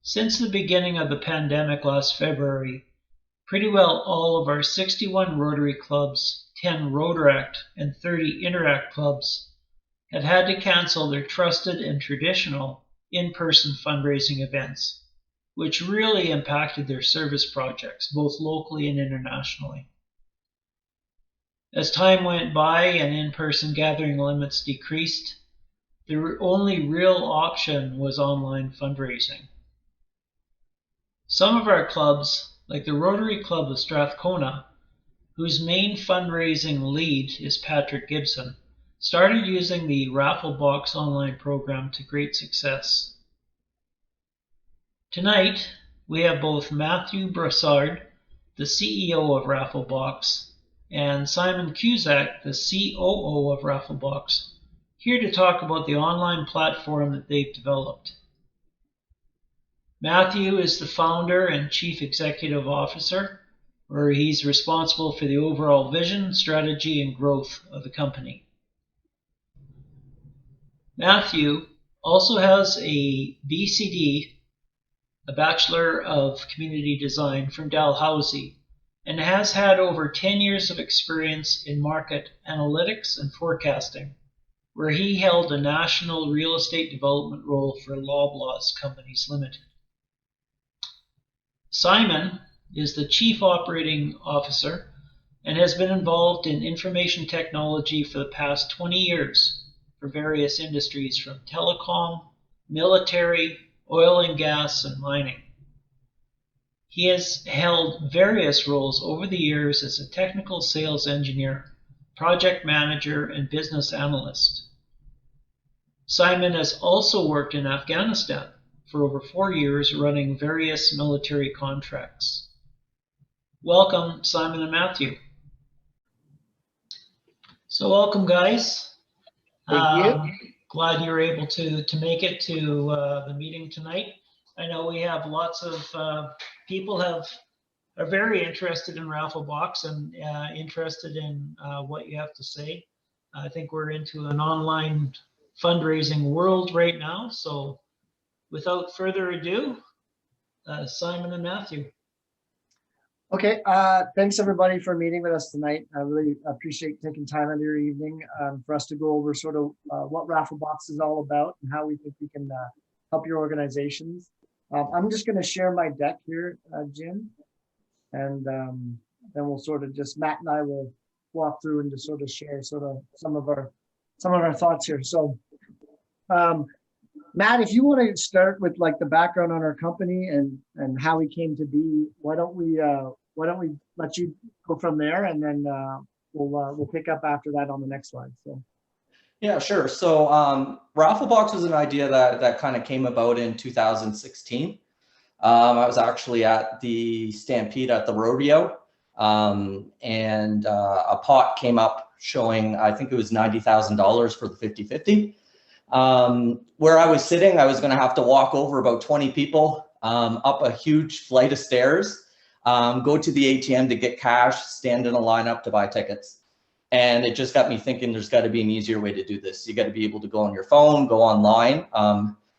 Since the beginning of the pandemic last February, pretty well all of our 61 Rotary Clubs, 10 Rotaract, and 30 Interact clubs have had to cancel their trusted and traditional in-person fundraising events, which really impacted their service projects, both locally and internationally. As time went by and in-person gathering limits decreased, the only real option was online fundraising. Some of our clubs, like the Rotary Club of Strathcona, whose main fundraising lead is Patrick Gibson, started using the Rafflebox online program to great success. Tonight, we have both Matthew Broussard, the CEO of Rafflebox, and Simon Cusack, the COO of Rafflebox, here to talk about the online platform that they've developed. Matthew is the founder and chief executive officer, where he's responsible for the overall vision, strategy, and growth of the company. Matthew also has a BCD, a Bachelor of Community Design from Dalhousie, and has had over 10 years of experience in market analytics and forecasting, where he held a national real estate development role for Loblaws Companies Limited. Simon is the Chief Operating Officer and has been involved in information technology for the past 20 years for various industries from telecom, military, oil and gas, and mining. He has held various roles over the years as a technical sales engineer, project manager, and business analyst. Simon has also worked in Afghanistan for over 4 years running various military contracts. Welcome, Simon and Matthew. So welcome, guys. Thank you. Glad you were able to make it to the meeting tonight. I know we have lots of people are very interested in Rafflebox and interested in what you have to say. I think we're into an online fundraising world right now, so without further ado, Simon and Matthew. Okay, thanks everybody for meeting with us tonight. I really appreciate taking time out of your evening for us to go over sort of what Rafflebox is all about and how we think we can help your organizations. I'm just going to share my deck here, Jim, and then we'll sort of just, Matt and I will walk through and just sort of share sort of some of our thoughts here. So Matt, if you want to start with like the background on our company and how we came to be, why don't we let you go from there, and then we'll pick up after that on the next slide. So. Yeah, sure. So Rafflebox was an idea that kind of came about in 2016. I was actually at the Stampede at the rodeo, and a pot came up showing, I think it was $90,000 for the 50-50. Where I was sitting, I was going to have to walk over about 20 people up a huge flight of stairs, go to the ATM to get cash, stand in a lineup to buy tickets. And it just got me thinking there's got to be an easier way to do this. You got to be able to go on your phone, go online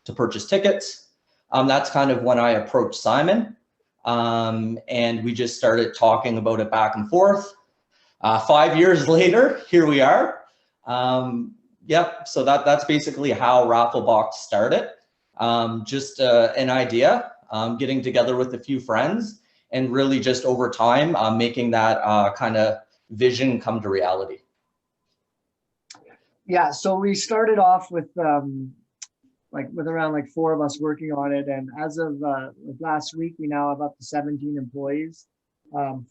to purchase tickets. That's kind of when I approached Simon, and we just started talking about it back and forth. 5 years later, here we are. Yep, so that's basically how Rafflebox started. Just an idea, getting together with a few friends, and really just over time making that kind of vision come to reality. Yeah, so we started off with around 4 of us working on it, and as of last week, we now have up to 17 employees,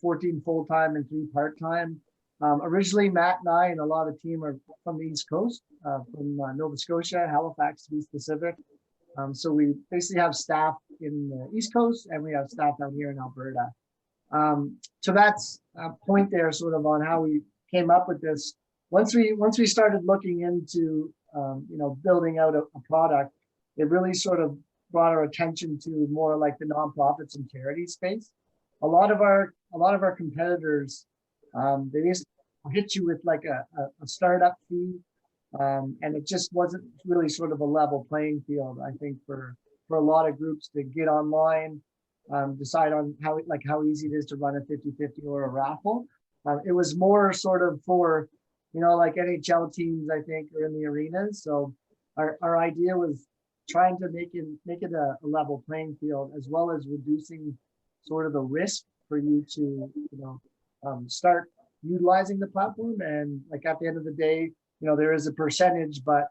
14 full-time and 3 part-time. Originally, Matt and I and a lot of the team are from the East Coast, from Nova Scotia, Halifax to be specific. So we basically have staff in the East Coast, and we have staff out here in Alberta. So that's a point there sort of on how we came up with this. Once we started looking into building out a product, it really sort of brought our attention to more like the nonprofits and charity space. A lot of our competitors, they just hit you with like a startup fee, and it just wasn't really sort of a level playing field, I think, for for a lot of groups to get online, decide on how easy it is to run a 50-50 or a raffle. It was more sort of for, like NHL teams, I think, are in the arenas. So our idea was trying to make it a level playing field, as well as reducing sort of the risk for you to, start utilizing the platform. And like at the end of the day, there is a percentage, but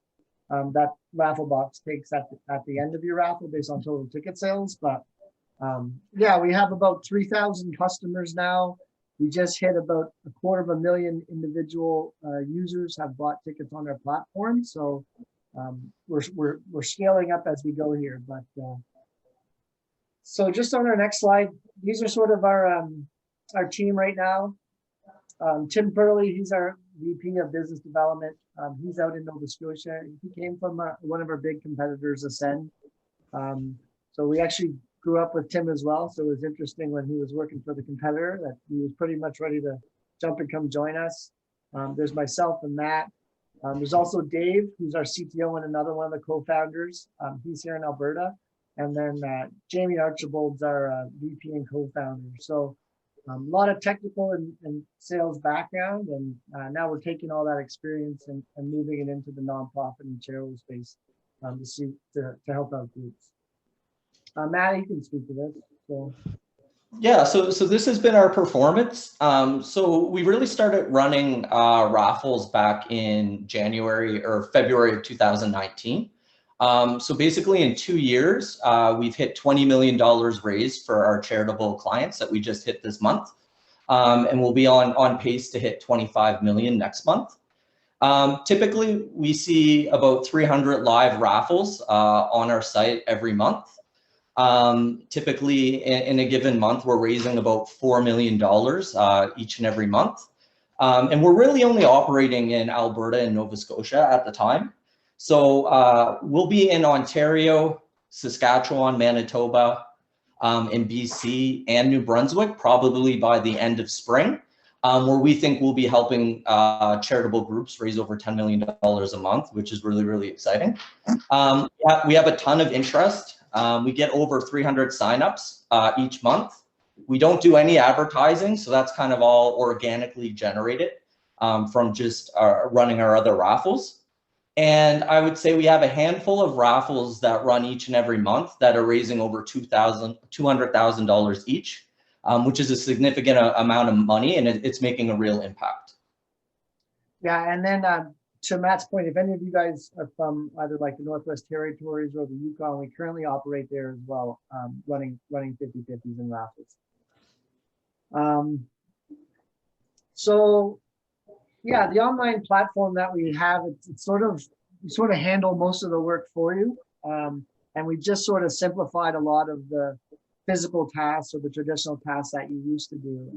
that Rafflebox takes at the end of your raffle based on total ticket sales. But yeah, we have about 3,000 customers now. We just hit about 250,000 individual users have bought tickets on our platform. So we're scaling up as we go here. But so just on our next slide, these are sort of our team right now. Tim Purley, he's our VP of Business Development. He's out in Nova Scotia. He came from one of our big competitors, Ascend. So we actually grew up with Tim as well. So it was interesting when he was working for the competitor that he was pretty much ready to jump and come join us. There's myself and Matt. There's also Dave, who's our CTO and another one of the co-founders. He's here in Alberta. And then Jamie Archibald's our VP and co-founder. So a lot of technical and sales background. And now we're taking all that experience and moving it into the nonprofit and charitable space to help out groups. Matt, you can speak to this. So. Yeah, so this has been our performance. So we really started running raffles back in January or February of 2019. So basically in 2 years, we've hit $20 million raised for our charitable clients that we just hit this month. And we'll be on pace to hit 25 million next month. Typically, we see about 300 live raffles on our site every month. Typically in a given month, we're raising about $4 million each and every month. And we're really only operating in Alberta and Nova Scotia at the time. So we'll be in Ontario, Saskatchewan, Manitoba, in BC and New Brunswick, probably by the end of spring, where we think we'll be helping charitable groups raise over $10 million a month, which is really, really exciting. We have a ton of interest. We get over 300 signups each month. We don't do any advertising, so that's kind of all organically generated from just running our other raffles. And I would say we have a handful of raffles that run each and every month that are raising over $200,000 each, which is a significant amount of money, and it's making a real impact. Yeah, and then to Matt's point, if any of you guys are from either like the Northwest Territories or the Yukon, we currently operate there as well, running 50-50s and raffles. So yeah, the online platform that we have, we sort of handle most of the work for you. And we just sort of simplified a lot of the physical tasks or the traditional tasks that you used to do,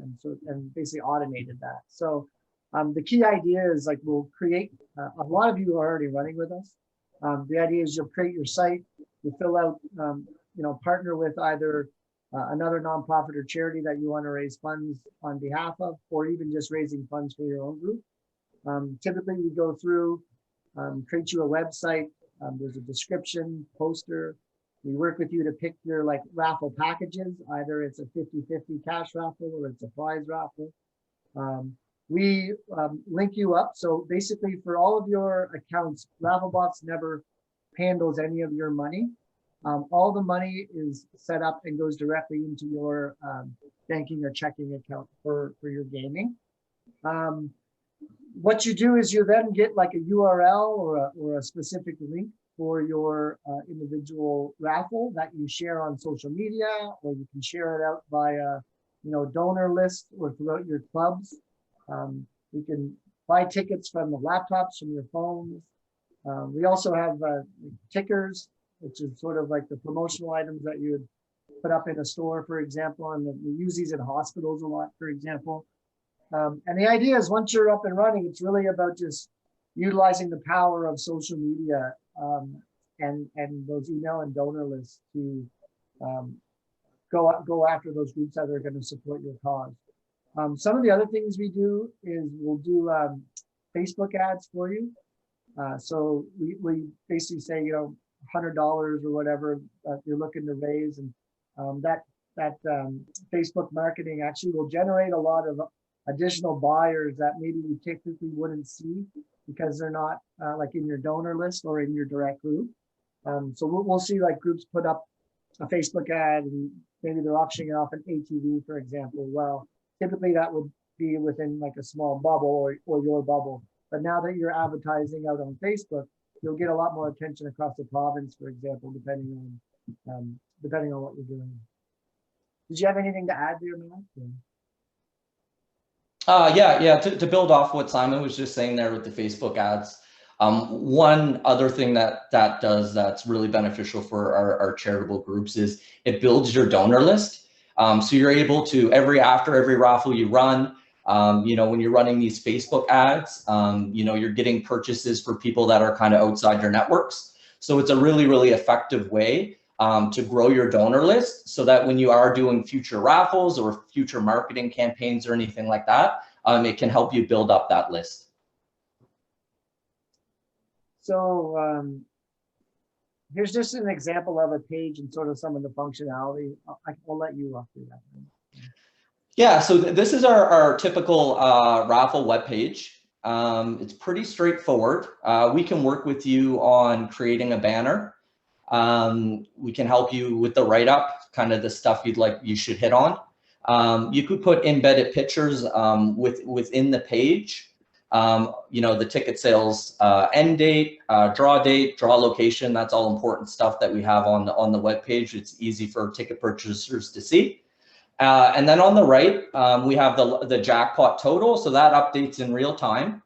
and basically automated that. So the key idea is like we'll create, a lot of you are already running with us. The idea is you'll create your site, you fill out, partner with either another nonprofit or charity that you want to raise funds on behalf of, or even just raising funds for your own group. Typically we go through, create you a website, there's a description, poster. We work with you to pick your like raffle packages, either it's a 50-50 cash raffle or it's a prize raffle. We link you up. So basically for all of your accounts, Rafflebox never handles any of your money. All the money is set up and goes directly into your banking or checking account for your gaming. What you do is you then get like a URL or a specific link for your individual raffle that you share on social media, or you can share it out via, donor list or throughout your clubs. You can buy tickets from the laptops, from your phones. We also have tickers, which is sort of like the promotional items that you would put up in a store, for example, and we use these in hospitals a lot, for example. And the idea is once you're up and running, it's really about just utilizing the power of social media and those email and donor lists to go after those groups that are going to support your cause. Some of the other things we do is we'll do Facebook ads for you. So we basically say, $100 or whatever you're looking to raise, and that Facebook marketing actually will generate a lot of additional buyers that maybe you typically wouldn't see because they're not like in your donor list or in your direct group. So we'll see like groups put up a Facebook ad and maybe they're auctioning off an ATV, for example. Well, typically that would be within like a small bubble or your bubble. But now that you're advertising out on Facebook, you'll get a lot more attention across the province, for example, depending on what you're doing. Did you have anything to add there, Matt? Yeah. To build off what Simon was just saying there with the Facebook ads, one other thing that does that's really beneficial for our charitable groups is it builds your donor list. So you're able to after every raffle you run, when you're running these Facebook ads, you're getting purchases for people that are kind of outside your networks. So it's a really, really effective way to grow your donor list so that when you are doing future raffles or future marketing campaigns or anything like that, it can help you build up that list. So here's just an example of a page and sort of some of the functionality. I'll let you walk through that. Yeah, so this is our typical raffle webpage. It's pretty straightforward. We can work with you on creating a banner. We can help you with the write-up, kind of the stuff you should hit on. You could put embedded pictures within the page. The ticket sales end date, draw location. That's all important stuff that we have on the web page. It's easy for ticket purchasers to see. And then on the right, we have the jackpot total, so that updates in real time.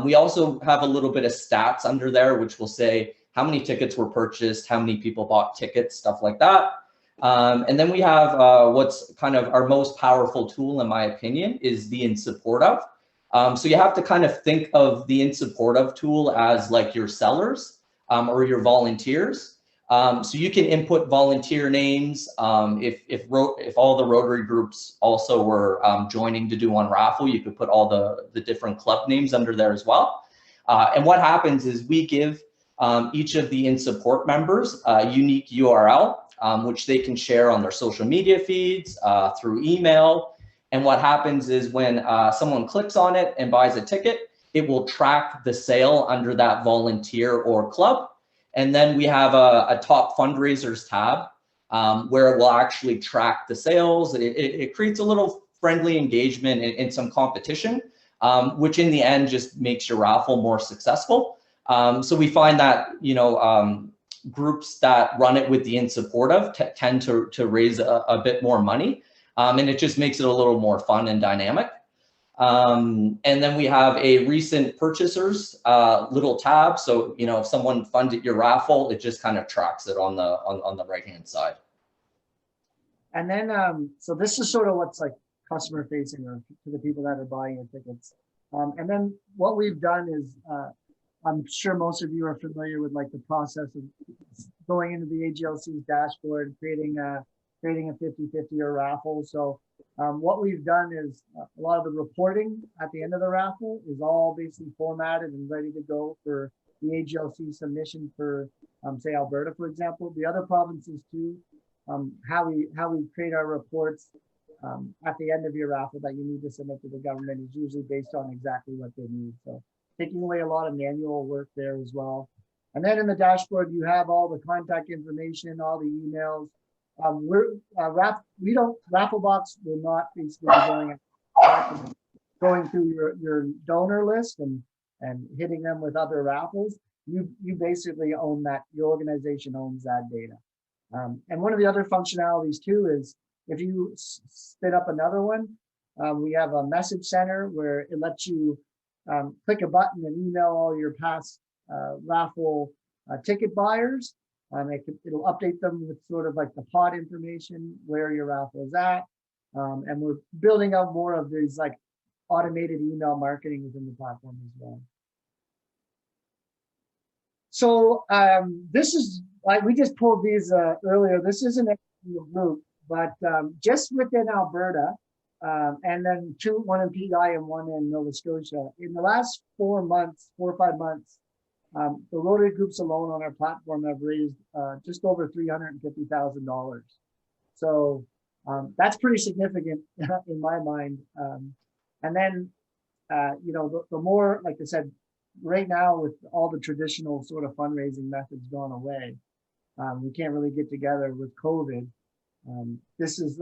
We also have a little bit of stats under there, which will say how many tickets were purchased, how many people bought tickets, stuff like that. And then we have what's kind of our most powerful tool, in my opinion, is the in support of. So you have to kind of think of the in support of tool as like your sellers or your volunteers. So you can input volunteer names. If all the Rotary groups also were joining to do one raffle, you could put all the different club names under there as well. And what happens is we give each of the in support members a unique URL, which they can share on their social media feeds, through email. And what happens is when someone clicks on it and buys a ticket, it will track the sale under that volunteer or club. And then we have a top fundraisers tab where it will actually track the sales. It creates a little friendly engagement and some competition, which in the end just makes your raffle more successful. So we find that, groups that run it with the in support of tend to raise a bit more money. And it just makes it a little more fun and dynamic. And then we have a recent purchasers little tab. So, if someone funded your raffle, it just kind of tracks it on the right-hand side. And then, so this is sort of what's like customer facing or to the people that are buying your tickets. And then what we've done is, I'm sure most of you are familiar with like the process of going into the AGLC's dashboard, creating a 50-50 or raffle. So what we've done is a lot of the reporting at the end of the raffle is all basically formatted and ready to go for the AGLC submission for, say, Alberta, for example. The other provinces too, how we create our reports at the end of your raffle that you need to submit to the government is usually based on exactly what they need. So taking away a lot of manual work there as well. And then in the dashboard, you have all the contact information, all the emails. Rafflebox will not basically be going through your donor list and hitting them with other raffles. You basically own that. Your organization owns that data. And one of the other functionalities too is if you spin up another one, we have a message center where it lets you click a button and email all your past raffle ticket buyers. It'll update them with sort of like the pot information, where your raffle is at. And we're building out more of these like automated email marketing within the platform as well. So this is, we just pulled these earlier. This isn't a group, but just within Alberta, and then one in PEI and one in Nova Scotia. In the last 4 or 5 months, the Rotary groups alone on our platform have raised just over $350,000. So that's pretty significant in my mind. And then, you know, the more, like I said, right now with all the traditional sort of fundraising methods gone away, we can't really get together with COVID. This is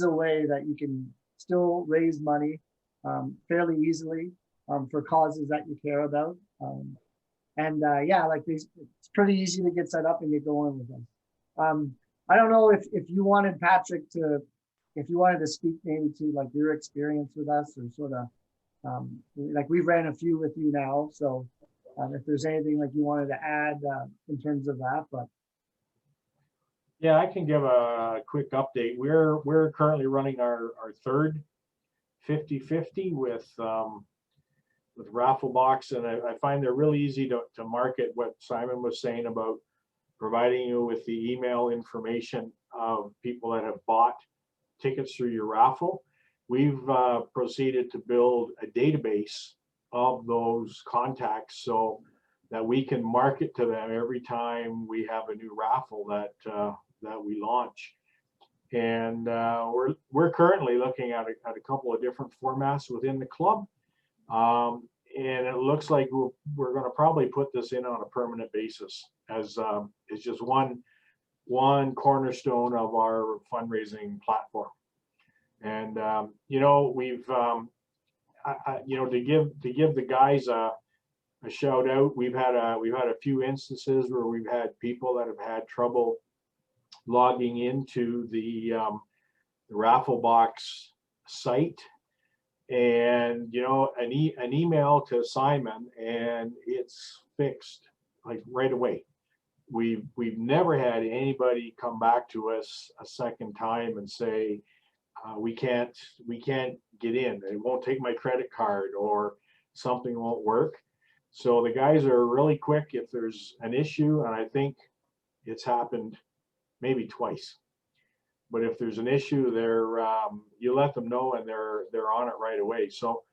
a way that you can still raise money fairly easily for causes that you care about. Yeah, like these, it's pretty easy to get set up and get going with them. I don't know if you wanted Patrick to, if you wanted to speak maybe to like your experience with us, or sort of like we've ran a few with you now. So if there's anything like you wanted to add in terms of that, but. Yeah, I can give a quick update. We're currently running our third 50/50 with Rafflebox, and I find they're really easy to market. What Simon was saying about providing you with the email information of people that have bought tickets through your raffle. We've proceeded to build a database of those contacts so that we can market to them every time we have a new raffle that we launch. And we're currently looking at a couple of different formats within the club. And it looks like we're going to probably put this in on a permanent basis, as it's just one cornerstone of our fundraising platform. And you know, we've you know, to give the guys a shout out, we've had a few instances where we've had people that have had trouble logging into the Rafflebox site, and you know, an email to Simon and it's fixed like right away. We've never had anybody come back to us a second time and say we can't get in, it won't take my credit card, or something won't work. So the guys are really quick if there's an issue, and I think it's happened maybe twice. But if there's an issue, you let them know and they're on it right away. So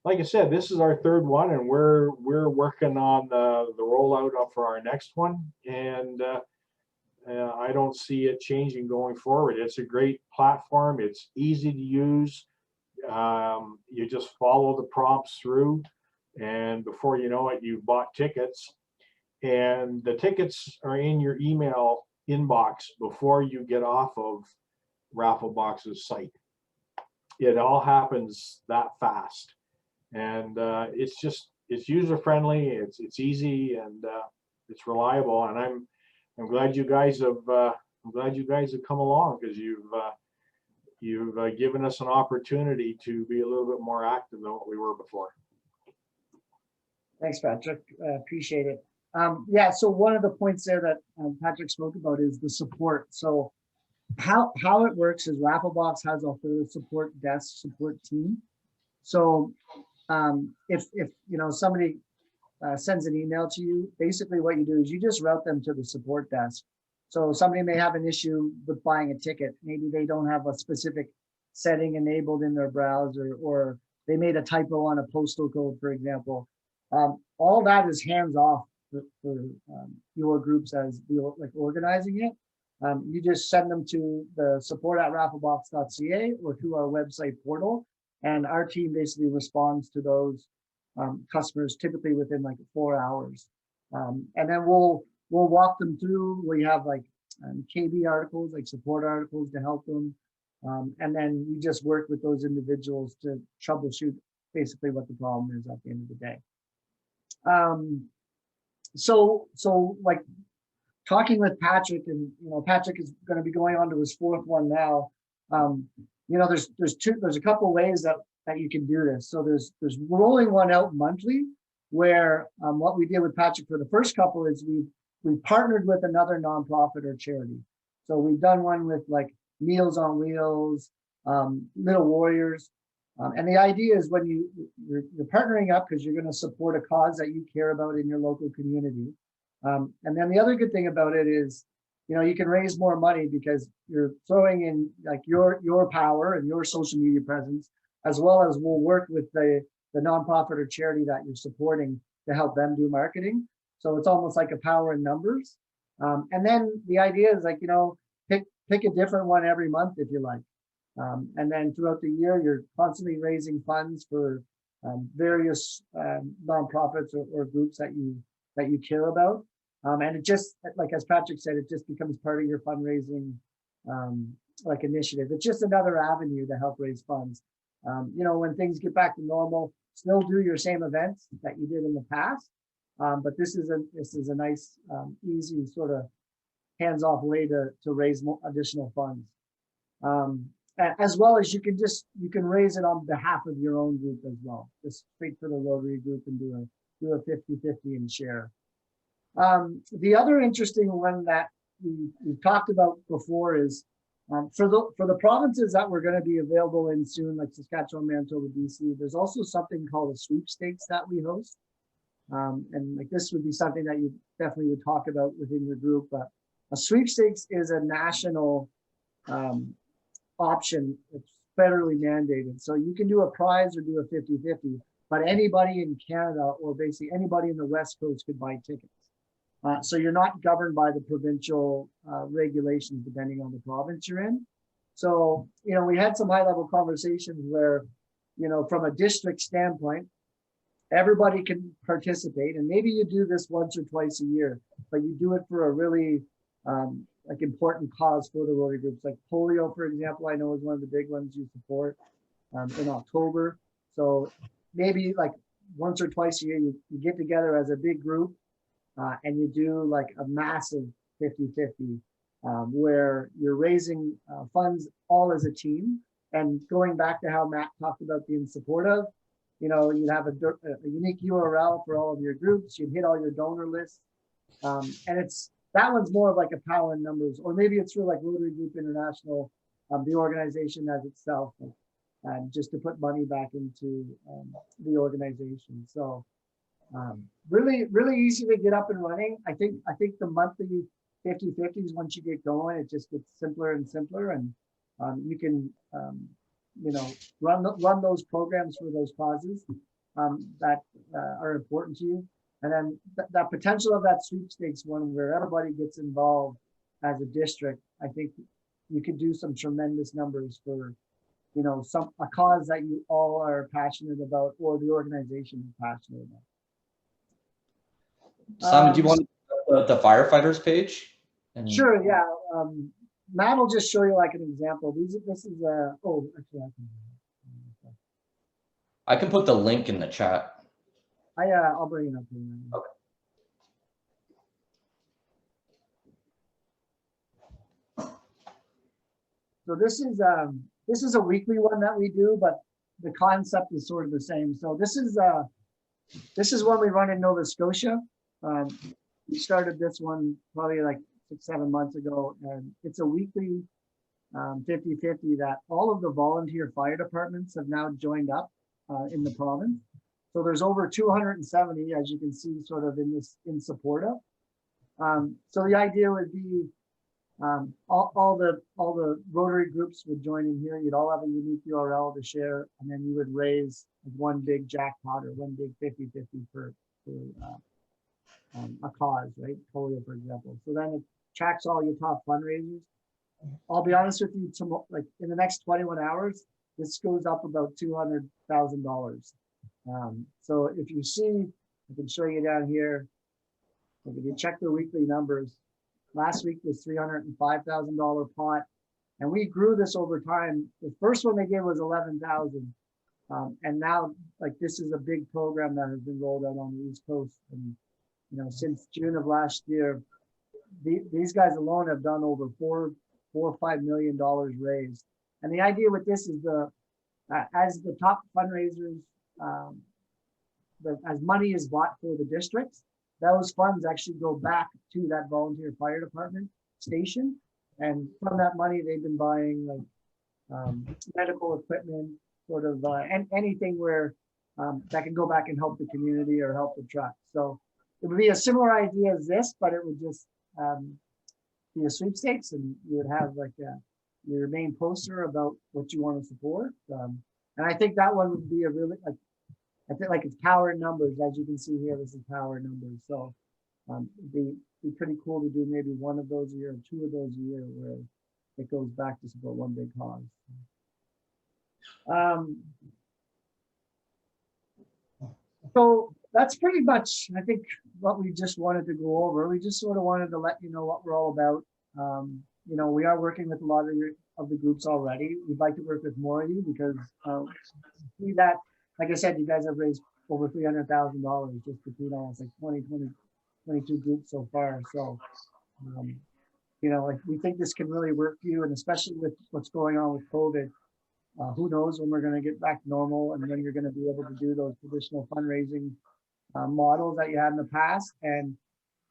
like I said, this is our third one, and we're working on the rollout for our next one, and I don't see it changing going forward. It's a great platform. It's easy to use. You just follow the prompts through, and before you know it, you've bought tickets, and the tickets are in your email inbox before you get off of Rafflebox's site. It all happens that fast, and it's user friendly. It's easy, and it's reliable. And I'm glad you guys have come along, because you've given us an opportunity to be a little bit more active than what we were before. Thanks, Patrick. Appreciate it. Yeah, so one of the points there that Patrick spoke about is the support. So how it works is Rafflebox has a whole support desk, support team. So if you know, somebody sends an email to you, basically what you do is you just route them to the support desk. So somebody may have an issue with buying a ticket. Maybe they don't have a specific setting enabled in their browser, or they made a typo on a postal code, for example. All that is hands off for your groups as like organizing it. You just send them to the support@rafflebox.ca or to our website portal, and our team basically responds to those customers typically within like 4 hours. And then we'll walk them through. We have like KB articles, like support articles to help them. And then we just work with those individuals to troubleshoot basically what the problem is at the end of the day. So like talking with Patrick, and you know, Patrick is going to be going on to his fourth one now. You know, there's a couple of ways that you can do this. So there's rolling one out monthly, where what we did with Patrick for the first couple is we partnered with another nonprofit or charity. So we've done one with like Meals on Wheels, Little Warriors. And the idea is when you're partnering up because you're going to support a cause that you care about in your local community. And then the other good thing about it is, you know, you can raise more money because you're throwing in like your power and your social media presence, as well as we'll work with the nonprofit or charity that you're supporting to help them do marketing. So it's almost like a power in numbers. And then the idea is like, you know, pick a different one every month if you like. And then throughout the year, you're constantly raising funds for various nonprofits or groups that you care about. And it just, like as Patrick said, it just becomes part of your fundraising like initiative. It's just another avenue to help raise funds. You know, when things get back to normal, still do your same events that you did in the past. But this is a nice, easy sort of hands-off way to raise more additional funds. As well as you can raise it on behalf of your own group as well. Just straight for the Rotary group and do a 50-50 and share. The other interesting one that we've talked about before is for the provinces that we're going to be available in soon, like Saskatchewan, Manitoba, BC. There's also something called a sweepstakes that we host, and like this would be something that you definitely would talk about within your group. But a sweepstakes is a national option. It's federally mandated, so you can do a prize or do a 50-50. But anybody in Canada or basically anybody in the West Coast could buy tickets. So you're not governed by the provincial regulations depending on the province you're in. So, you know, we had some high level conversations where, you know, from a district standpoint, everybody can participate. And maybe you do this once or twice a year, but you do it for a really like important cause for the Rotary groups. Like polio, for example, I know is one of the big ones you support in October. So maybe like once or twice a year, you get together as a big group. And you do like a massive 50-50 where you're raising funds all as a team. And going back to how Matt talked about being supportive, you know, you'd have a unique URL for all of your groups. You'd hit all your donor lists. And that one's more of like a power in numbers, or maybe it's for like Rotary Group International, the organization as itself, just to put money back into the organization. So really easy to get up and running. I think the monthly 50-50s, once you get going, it just gets simpler and simpler, and you can you know, run those programs for those causes that are important to you. And then that potential of that sweepstakes one where everybody gets involved as a district, I think you could do some tremendous numbers for, you know, a cause that you all are passionate about or the organization is passionate about. Simon, do you want the firefighters page? Sure, yeah. Matt will just show you like an example. This is oh, actually, I can put the link in the chat. I'll bring it up here. Okay. So this is a weekly one that we do, but the concept is sort of the same. So this is one we run in Nova Scotia. We started this one probably like 6-7 months ago, and it's a weekly 50-50 that all of the volunteer fire departments have now joined up in the province. So there's over 270, as you can see, sort of in support of. So the idea would be all the Rotary groups would join in here. You'd all have a unique URL to share, and then you would raise one big jackpot or one big 50-50 for a cause, right? Polio, for example. So then it tracks all your top fundraisers. I'll be honest with you, like in the next 21 hours, this goes up about $200,000. So if you see, I can show you down here. If you check the weekly numbers, last week was $305,000 pot, and we grew this over time. The first one they gave was 11,000, and now like this is a big program that has been rolled out on the East Coast, and you know, since June of last year, these guys alone have done over $4 or $5 million raised. And the idea with this is as the top fundraisers, as money is bought for the districts, those funds actually go back to that volunteer fire department station. And from that money, they've been buying like medical equipment, sort of, and anything where that can go back and help the community or help the truck. So it would be a similar idea as this, but it would just be a sweepstakes, and you would have like your main poster about what you want to support. And I think that one would be a really, like, like it's power in numbers, as you can see here, this is power in numbers. So it'd be pretty cool to do maybe one of those a year or two of those a year where it goes back to support one big cause. So that's pretty much, I think, what we just wanted to go over. We just sort of wanted to let you know what we're all about. You know, we are working with a lot of the groups already. We'd like to work with more of you because see that, like I said, you guys have raised over $300,000 just between almost like 22 groups so far. So, you know, like we think this can really work for you, and especially with what's going on with COVID. Who knows when we're going to get back to normal and when you're going to be able to do those traditional fundraising models that you had in the past. And,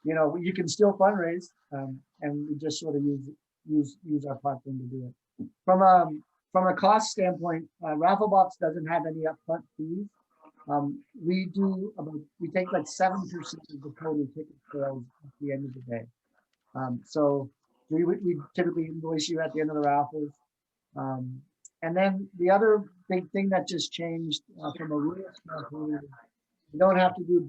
you know, you can still fundraise, and we just sort of use our platform to do it. From a cost standpoint, Rafflebox doesn't have any upfront fees. We take like 7% of the total ticket sales at the end of the day. So we typically invoice you at the end of the raffles. And then the other big thing that just changed from a rule standpoint, you don't have to do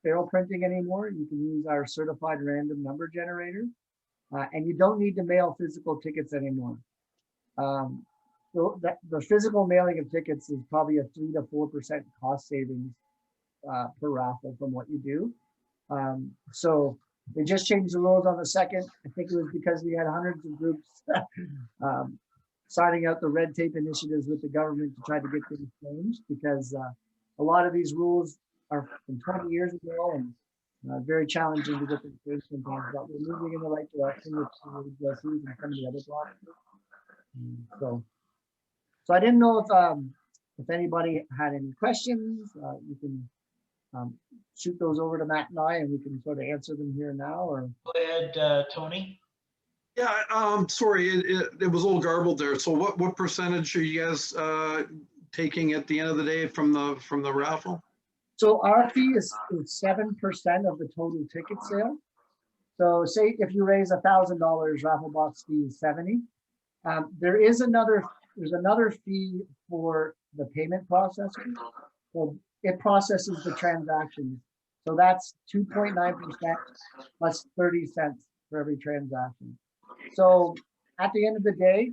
barrel printing anymore. You can use our certified random number generator, and you don't need to mail physical tickets anymore. So the physical mailing of tickets is probably a 3 to 4% cost savings per raffle from what you do. So they just changed the rules on the second. I think it was because we had hundreds of groups signing out the red tape initiatives with the government to try to get things changed, because a lot of these rules are from 20 years ago and very challenging to get them changed sometimes, but we're moving in the right direction with GSEs and some of the other blocks. So I didn't know if anybody had any questions. You can shoot those over to Matt and I, and we can sort of answer them here now. Or go ahead, Tony. Yeah, sorry, it was a little garbled there. So what percentage are you guys taking at the end of the day from the raffle? So our fee is 7% of the total ticket sale. So say if you raise $1,000, Rafflebox fee is $70. There's another fee for the payment processor. So it processes the transactions. So that's 2.9% plus 30 cents for every transaction. So at the end of the day,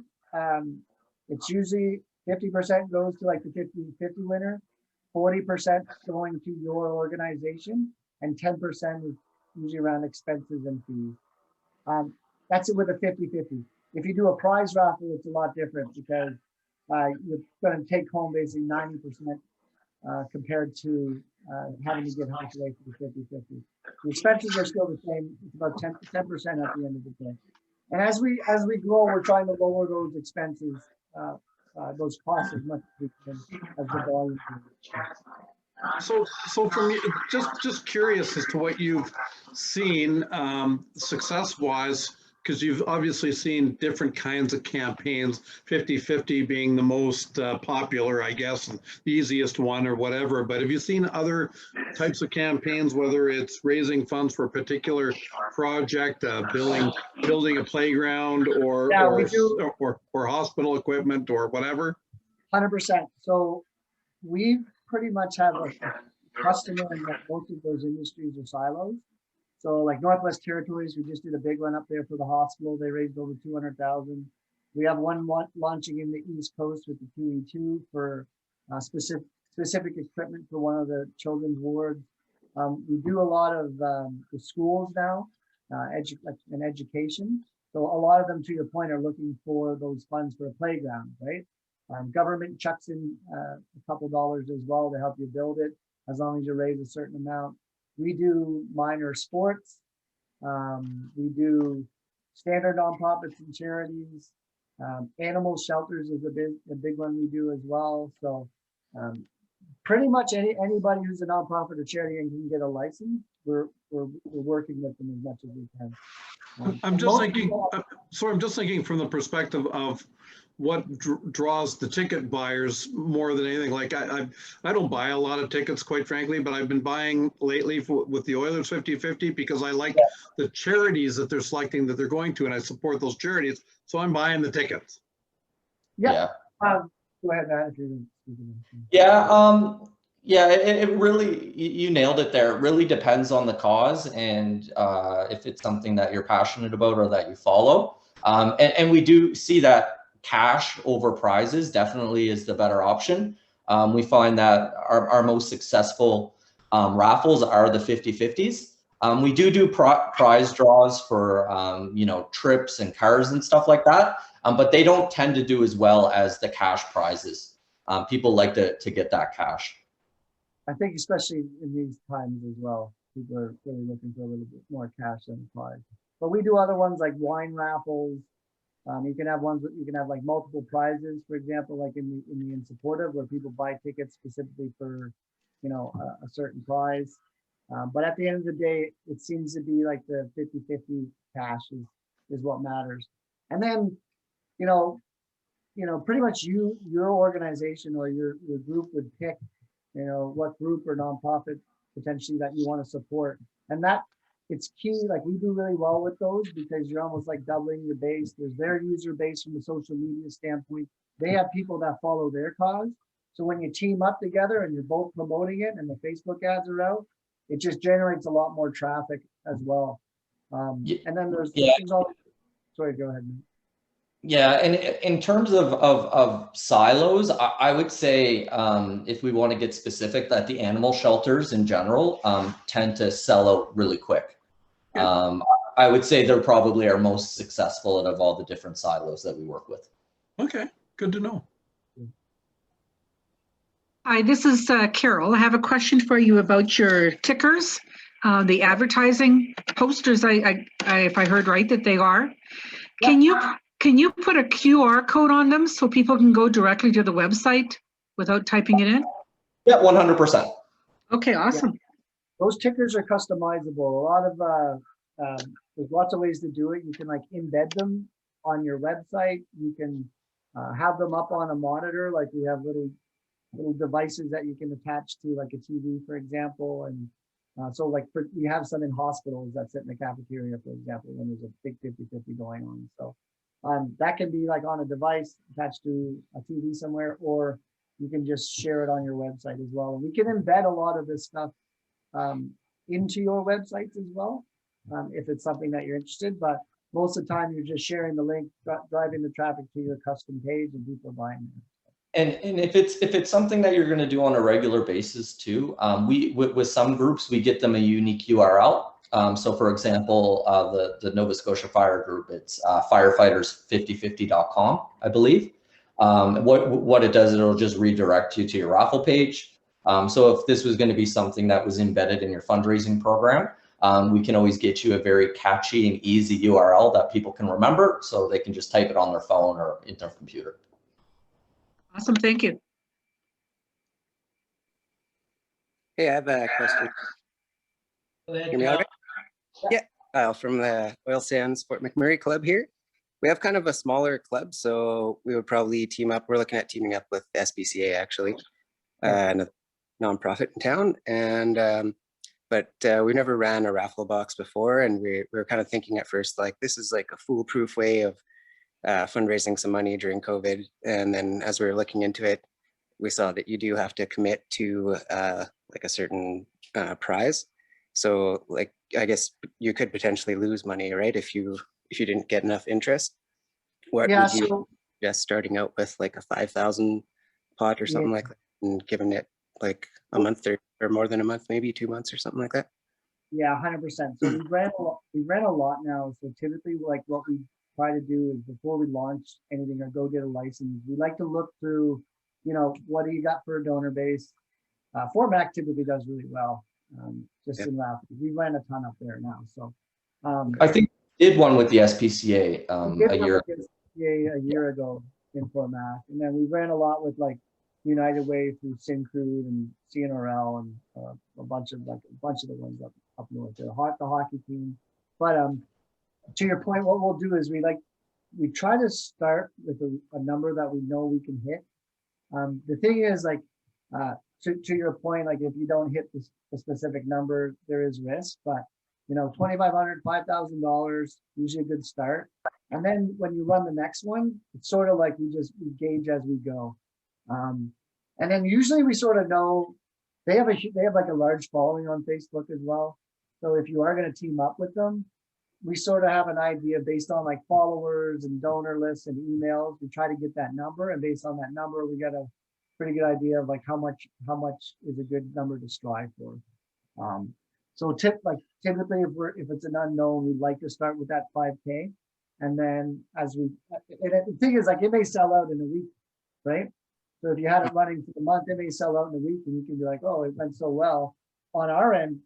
it's usually 50% goes to like the 50-50 winner, 40% going to your organization, and 10% is usually around expenses and fees. That's it with a 50-50. If you do a prize raffle, it's a lot different because you're going to take home basically 90% compared to having to give half away for the 50-50. The expenses are still the same. It's about 10% at the end of the day. And as we grow, we're trying to lower those expenses, those costs as much as we can as the volume. So from you, just curious as to what you've seen success-wise, because you've obviously seen different kinds of campaigns, 50-50 being the most popular, I guess, and the easiest one or whatever. But have you seen other types of campaigns, whether it's raising funds for a particular project, building a playground, or hospital equipment, or whatever? 100%. So we pretty much have a customer in most of those industries or silos. So like Northwest Territories, we just did a big one up there for the hospital. They raised over 200,000. We have one launching in the East Coast with the QE2 for specific equipment for one of the children's wards. We do a lot of the schools now, and education. So a lot of them, to your point, are looking for those funds for a playground, right? Government chucks in a couple dollars as well to help you build it, as long as you raise a certain amount. We do minor sports. We do standard nonprofits and charities. Animal shelters is a big one we do as well. So pretty much anybody who's a nonprofit or charity and can get a license, we're working with them as much as we can. I'm just thinking from the perspective of what draws the ticket buyers more than anything. Like I don't buy a lot of tickets, quite frankly, but I've been buying lately with the Oilers 50-50 because I like the charities that they're selecting, that they're going to, and I support those charities. So I'm buying the tickets. Yeah. Go ahead, Matt. Yeah. Yeah, it really, you nailed it there. It really depends on the cause and if it's something that you're passionate about or that you follow. And we do see that cash over prizes definitely is the better option. We find that our most successful raffles are the 50-50s. We do prize draws for, trips and cars and stuff like that, but they don't tend to do as well as the cash prizes. People like to get that cash. I think especially in these times as well, people are really looking for a little bit more cash than a prize. But we do other ones like wine raffles. You can have ones that you can have like multiple prizes, for example, like in the In Supportive, where people buy tickets specifically for, a certain prize. But at the end of the day, it seems to be like the 50-50 cash is what matters. And then, you know, pretty much your organization or your group would pick, what group or nonprofit potentially that you want to support. And that it's key. Like we do really well with those because you're almost like doubling your base. There's their user base from a social media standpoint. They have people that follow their cause. So when you team up together and you're both promoting it and the Facebook ads are out, it just generates a lot more traffic as well. And then there's all, sorry, go ahead. Yeah, and in terms of silos, I would say if we want to get specific, that the animal shelters in general tend to sell out really quick. I would say they're probably our most successful out of all the different silos that we work with. Okay, good to know. Hi, this is Carol. I have a question for you about your tickers, the advertising posters. If I heard right, that they are. Can you put a QR code on them so people can go directly to the website without typing it in? Yeah, 100%. Okay, awesome. Yeah. Those tickers are customizable. A lot of there's lots of ways to do it. You can like embed them on your website. You can have them up on a monitor, like we have little devices that you can attach to like a TV, for example. And so like we have some in hospitals that sit in the cafeteria, for example, when there's a big 50-50 going on. So that can be like on a device attached to a TV somewhere, or you can just share it on your website as well. And we can embed a lot of this stuff into your websites as well, if it's something that you're interested. But most of the time, you're just sharing the link, driving the traffic to your custom page, and people are buying it. And if it's something that you're going to do on a regular basis too, with some groups we get them a unique URL. So for example, the Nova Scotia Fire Group, it's firefighters5050.com, I believe. What it does, it'll just redirect you to your raffle page. So if this was going to be something that was embedded in your fundraising program, we can always get you a very catchy and easy URL that people can remember, so they can just type it on their phone or in their computer. Awesome, thank you. Hey, I have a question. Hear me all right? Yeah, Kyle from the Oil Sands Fort McMurray Club here. We have kind of a smaller club, so we would probably team up. We're looking at teaming up with SPCA actually, a nonprofit in town. And but we never ran a raffle box before, and we were kind of thinking at first like this is like a foolproof way of fundraising some money during COVID. And then as we were looking into it, we saw that you do have to commit to like a certain prize. So like, I guess you could potentially lose money, right? If you didn't get enough interest. What would you suggest starting out with, like a 5,000 pot or something like that, and giving it like a month or more than a month, maybe 2 months or something like that? Yeah, 100%. So we ran a lot now. So typically like what we try to do is before we launch anything or go get a license, we like to look through, what do you got for a donor base? Fort Mac typically does really well, just in raffles. We ran a ton up there now. So I think we did one with the SPCA a year ago in Fort Mac, and then we ran a lot with like United Way through Syncrude and CNRL and a bunch of the ones up north there, the hockey team. But to your point, what we'll do is we try to start with a number that we know we can hit. The thing is, like, to your point, like if you don't hit the specific number, there is risk. But $2,500, $5,000, usually a good start. And then when you run the next one, it's sort of like we gauge as we go. And then usually we sort of know they have like a large following on Facebook as well. So if you are going to team up with them, we sort of have an idea based on like followers and donor lists and emails. We try to get that number, and based on that number, we got a pretty good idea of like how much is a good number to strive for. So typically if it's an unknown, we'd like to start with that 5K, and then the thing is, like, it may sell out in a week, right? So if you had it running for the month, it may sell out in a week, and you can be like, oh, it went so well. On our end,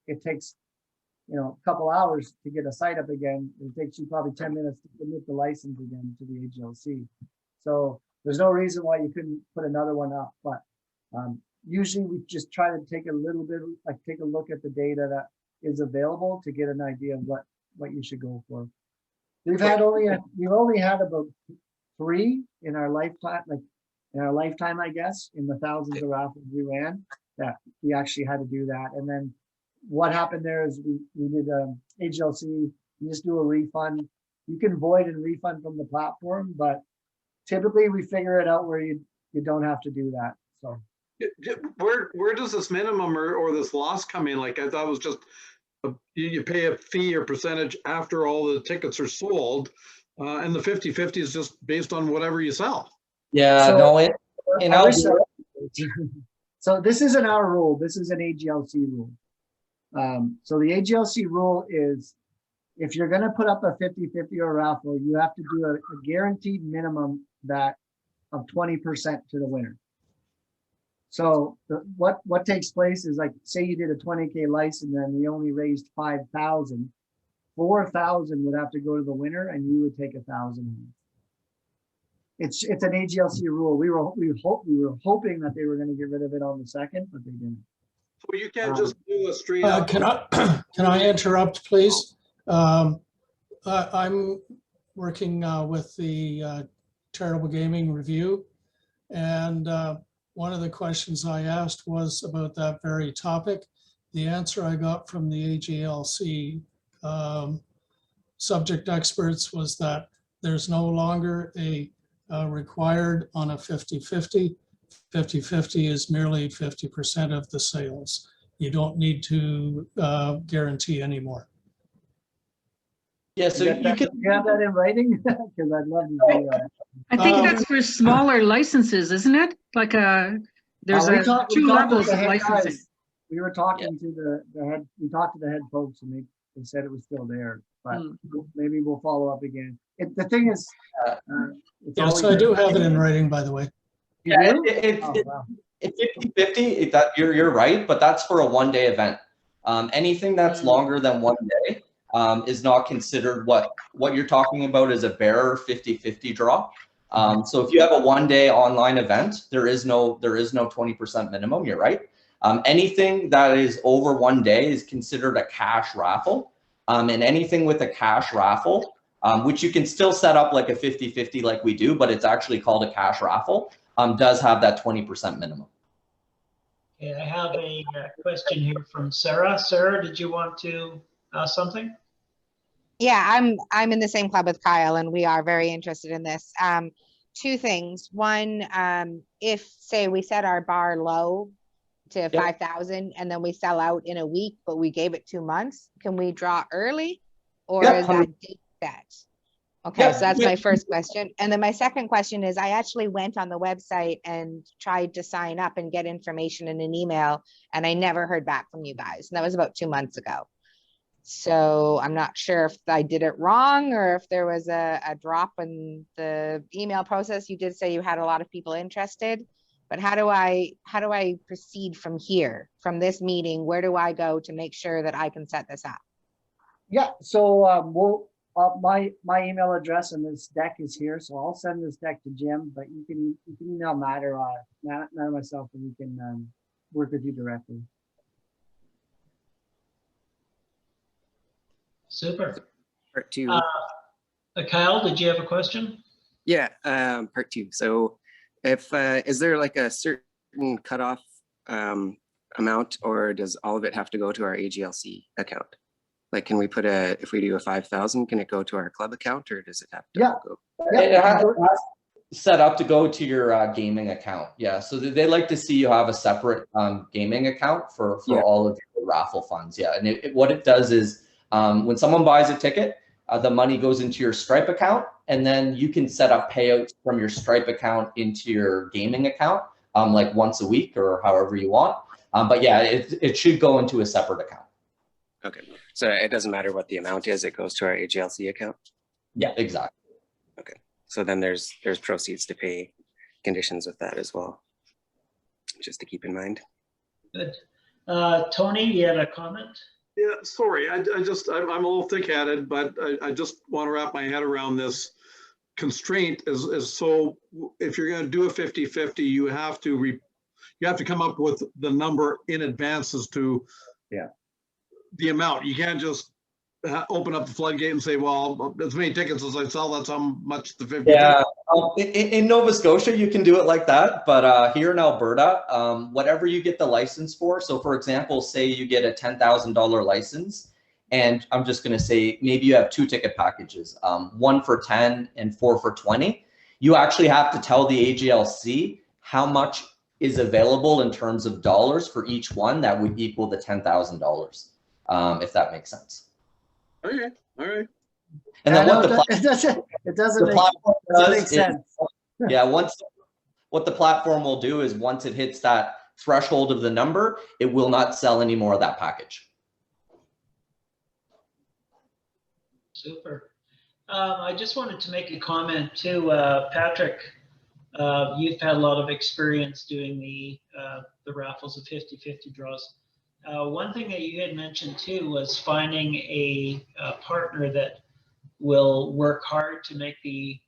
it takes, a couple hours to get a site up again. It takes you probably 10 minutes to submit the license again to the AGLC. So there's no reason why you couldn't put another one up. But usually we just try to take a look at the data that is available to get an idea of what you should go for. We've only had about 3 in our lifetime, I guess, in the thousands of raffles we ran, that we actually had to do that. And then what happened there is we did AGLC, you just do a refund. You can void and refund from the platform, but typically we figure it out where you don't have to do that. So where does this minimum or this loss come in? Like, I thought it was just you pay a fee or percentage after all the tickets are sold, and the 50-50 is just based on whatever you sell. Yeah, so this isn't our rule. This is an AGLC rule. So the AGLC rule is, if you're going to put up a 50-50 or raffle, you have to do a guaranteed minimum of 20% to the winner. So what takes place is, like, say you did a 20K license and you only raised 5,000, 4,000 would have to go to the winner, and you would take 1,000. It's an AGLC rule. We were hoping that they were going to get rid of it on the 2nd, but they didn't. So you can't just do a straight up. Can I interrupt, please? I'm working with the Charitable Gaming Review, and one of the questions I asked was about that very topic. The answer I got from the AGLC subject experts was that there's no longer a required on a 50-50. 50-50 is merely 50% of the sales. You don't need to guarantee anymore. Yeah, so you can have that in writing, because I'd love to do that. I think that's for smaller licenses, isn't it? Like there's two levels of licensing. We were talking to the head. We talked to the head folks, and they said it was still there. But maybe we'll follow up again. The thing is, yes, I do have it in writing, by the way. Yeah, it's 50-50. That you're right, but that's for a one-day event. Anything that's longer than 1 day is not considered. What you're talking about is a bearer 50-50 draw. So if you have a 1 day online event, there is no 20% minimum. You're right. Anything that is over 1 day is considered a cash raffle. And anything with a cash raffle, which you can still set up like a 50-50 like we do, but it's actually called a cash raffle, does have that 20% minimum. Okay, I have a question here from Sarah. Sarah, did you want to ask something? Yeah, I'm in the same club with Kyle, and we are very interested in this. 2 things. One, if, say, we set our bar low to 5,000 and then we sell out in a week, but we gave it 2 months, can we draw early, or is that date set? Okay, so that's my first question. And then my second question is, I actually went on the website and tried to sign up and get information in an email, and I never heard back from you guys. And that was about 2 months ago. So I'm not sure if I did it wrong or if there was a drop in the email process. You did say you had a lot of people interested, but how do I proceed from here, from this meeting? Where do I go to make sure that I can set this up? Yeah, so my email address and this deck is here, so I'll send this deck to Jim, but you can email Matt or myself, and we can work with you directly. Super. Part 2. Kyle, did you have a question? Yeah, part 2. So if is there like a certain cutoff amount, or does all of it have to go to our AGLC account? Like, can we put if we do a 5,000, can it go to our club account, or does it have to go? Yeah, set up to go to your gaming account. Yeah, so they like to see you have a separate gaming account for all of your raffle funds. Yeah, and what it does is when someone buys a ticket, the money goes into your Stripe account, and then you can set up payouts from your Stripe account into your gaming account, like once a week or however you want. But yeah, it should go into a separate account. Okay, so it doesn't matter what the amount is; it goes to our AGLC account. Yeah, exactly. Okay, so then there's proceeds to pay conditions with that as well, just to keep in mind. Good. Tony, you had a comment? Yeah, sorry, I'm a little thick-headed, but I just want to wrap my head around this constraint. Is so if you're going to do a 50-50, you have to come up with the number in advance as to the amount. You can't just open up the floodgate and say, well, as many tickets as I sell, that's how much the 50. Yeah, in Nova Scotia, you can do it like that. But here in Alberta, whatever you get the license for. So for example, say you get a $10,000 license, and I'm just going to say maybe you have 2 ticket packages, 1 for 10 and 4 for 20. You actually have to tell the AGLC how much is available in terms of dollars for each one that would equal the $10,000, if that makes sense. Okay, all right. And then what it doesn't make sense. Yeah, what the platform will do is once it hits that threshold of the number, it will not sell any more of that package. Super. I just wanted to make a comment too, Patrick. You've had a lot of experience doing the raffles of 50-50 draws. One thing that you had mentioned too was finding a partner that will work hard to make the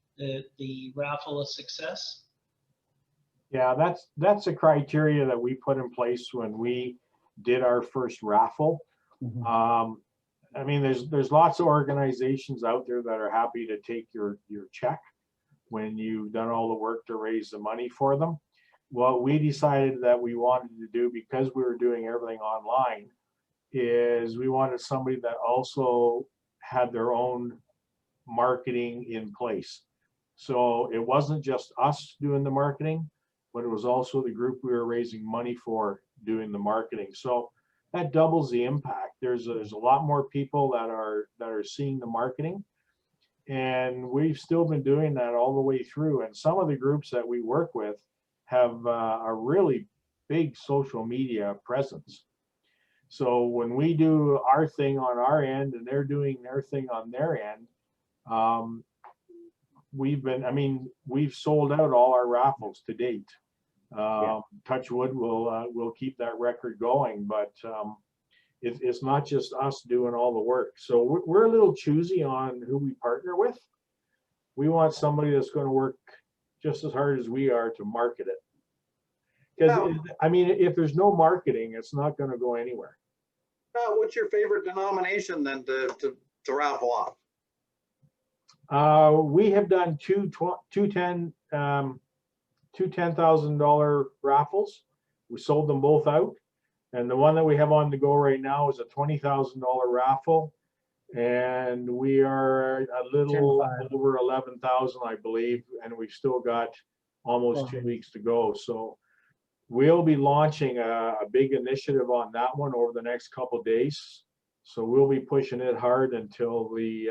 raffle a success. Yeah, that's a criteria that we put in place when we did our first raffle. Mhm. I mean, there's lots of organizations out there that are happy to take your check when you've done all the work to raise the money for them. What we decided that we wanted to do, because we were doing everything online, is we wanted somebody that also had their own marketing in place. So it wasn't just us doing the marketing, but it was also the group we were raising money for doing the marketing. So that doubles the impact. There's a lot more people that are seeing the marketing, and we've still been doing that all the way through. And some of the groups that we work with have a really big social media presence. So when we do our thing on our end and they're doing their thing on their end, we've sold out all our raffles to date. Touch wood, we'll keep that record going, but it's not just us doing all the work. So we're a little choosy on who we partner with. We want somebody that's going to work just as hard as we are to market it. Because I mean, if there's no marketing, it's not going to go anywhere. What's your favorite denomination then to raffle off? We have done two $10,000 raffles. We sold them both out, and the one that we have on the go right now is a $20,000 raffle, and we are a little over 11,000, I believe, and we've still got almost 2 weeks to go. So we'll be launching a big initiative on that one over the next couple of days. So we'll be pushing it hard until the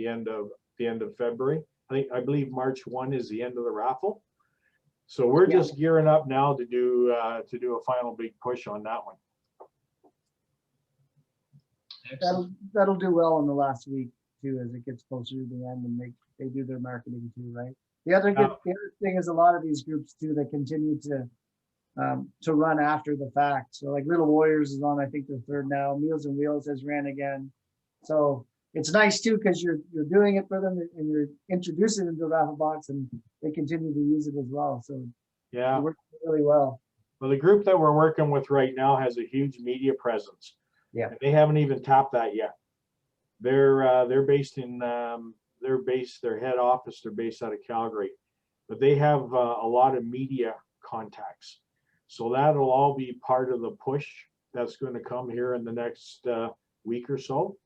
end of February. I believe March 1 is the end of the raffle. So we're just gearing up now to do a final big push on that one. That'll do well in the last week too, as it gets closer to the end, and they do their marketing too, right? The other thing is a lot of these groups too that continue to run after the fact. So like Little Warriors is on, I think they're third now. Meals and Wheels has ran again. So it's nice too, because you're doing it for them and you're introducing them to Rafflebox, and they continue to use it as well. So yeah, it works really well. Well, the group that we're working with right now has a huge media presence. Yeah, and they haven't even tapped that yet. They're based in their head office. They're based out of Calgary, but they have a lot of media contacts. So that'll all be part of the push that's going to come here in the next week or so.